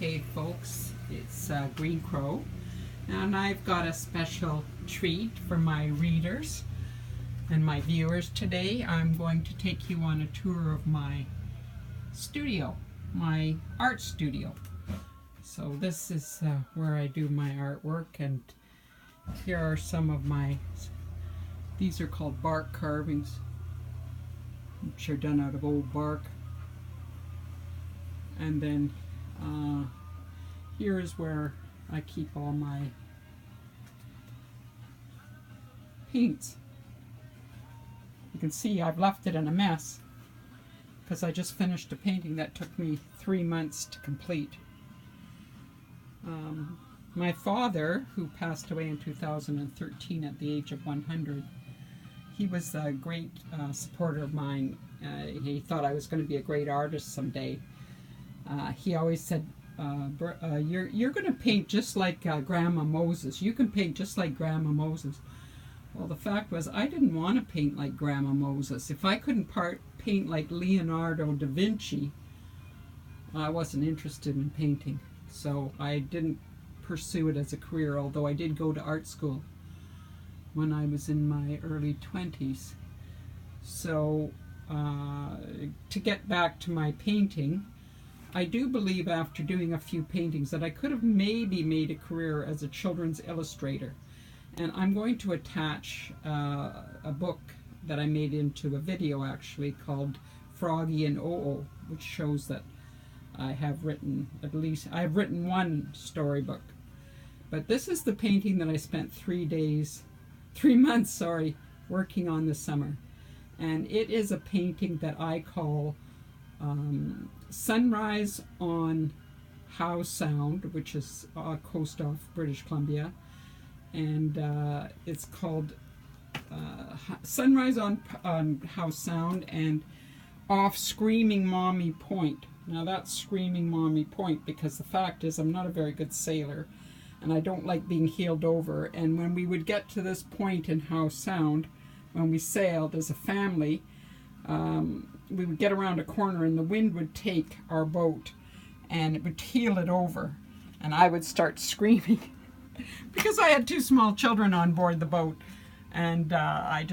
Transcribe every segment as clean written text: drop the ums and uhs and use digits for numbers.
Okay, folks, it's Green Crow, and I've got a special treat for my readers and my viewers today. I'm going to take you on a tour of my studio, my art studio. So this is where I do my artwork, and here are some of these are called bark carvings, which are done out of old bark. And then here's where I keep all my paints. You can see I've left it in a mess because I just finished a painting that took me 3 months to complete. My father, who passed away in 2013 at the age of 100, he was a great supporter of mine. He thought I was going to be a great artist someday. He always said, you're going to paint just like Grandma Moses. You can paint just like Grandma Moses. Well, the fact was, I didn't want to paint like Grandma Moses. If I couldn't paint like Leonardo da Vinci, I wasn't interested in painting. So I didn't pursue it as a career, although I did go to art school when I was in my early 20s. So to get back to my painting, I do believe after doing a few paintings that I could have maybe made a career as a children's illustrator. And I'm going to attach a book that I made into a video actually called Froggy and Oo, which shows that I have written one storybook. But this is the painting that I spent 3 months working on this summer. And it is a painting that I call Sunrise on Howe Sound, which is a coast off British Columbia. And it's called Sunrise on Howe Sound and off Screaming Mommy Point. Now that's Screaming Mommy Point because the fact is I'm not a very good sailor and I don't like being heeled over. And when we would get to this point in Howe Sound, when we sailed as a family, we would get around a corner and the wind would take our boat and it would heel it over, and I would start screaming because I had 2 small children on board the boat, and I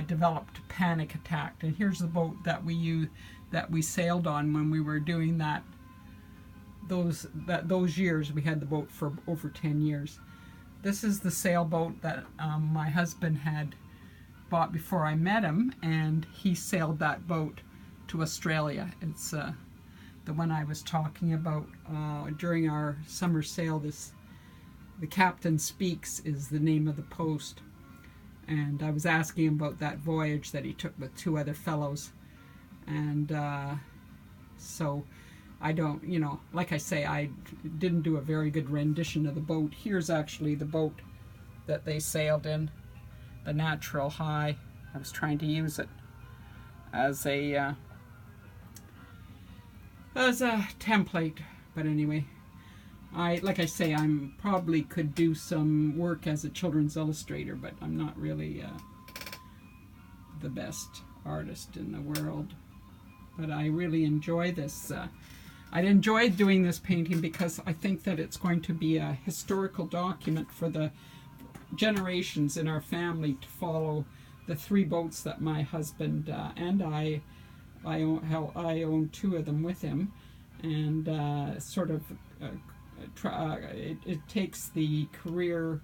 developed a panic attack. And here's the boat that we sailed on when we were doing that. Those years we had the boat for over 10 years. This is the sailboat that my husband had bought before I met him, and he sailed that boat to Australia. It's the one I was talking about during our summer sail. The Captain Speaks is the name of the post, and I was asking him about that voyage that he took with 2 other fellows. And so I don't, like I say, I didn't do a very good rendition of the boat. Here's actually the boat that they sailed in, the Natural High. I was trying to use it as a template, but anyway, like I say, I'm probably could do some work as a children's illustrator, but I'm not really the best artist in the world. But I really enjoy this. I enjoyed doing this painting because I think that it's going to be a historical document for the generations in our family to follow the 3 boats that my husband and I own 2 of them with him, and it takes the career,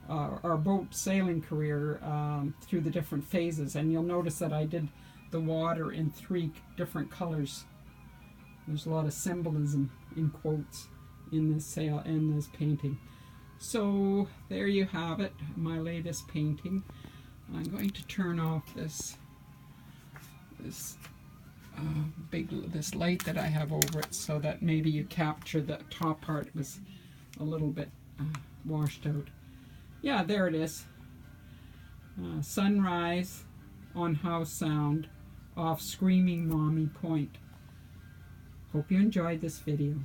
our boat sailing career, through the different phases. And you'll notice that I did the water in 3 different colors. There's a lot of symbolism in quotes in this painting. So there you have it, my latest painting. I'm going to turn off this light that I have over it so that maybe you capture the top part was a little bit washed out. Yeah, there it is. Sunrise on Howe Sound off Screaming Mommy Point. Hope you enjoyed this video.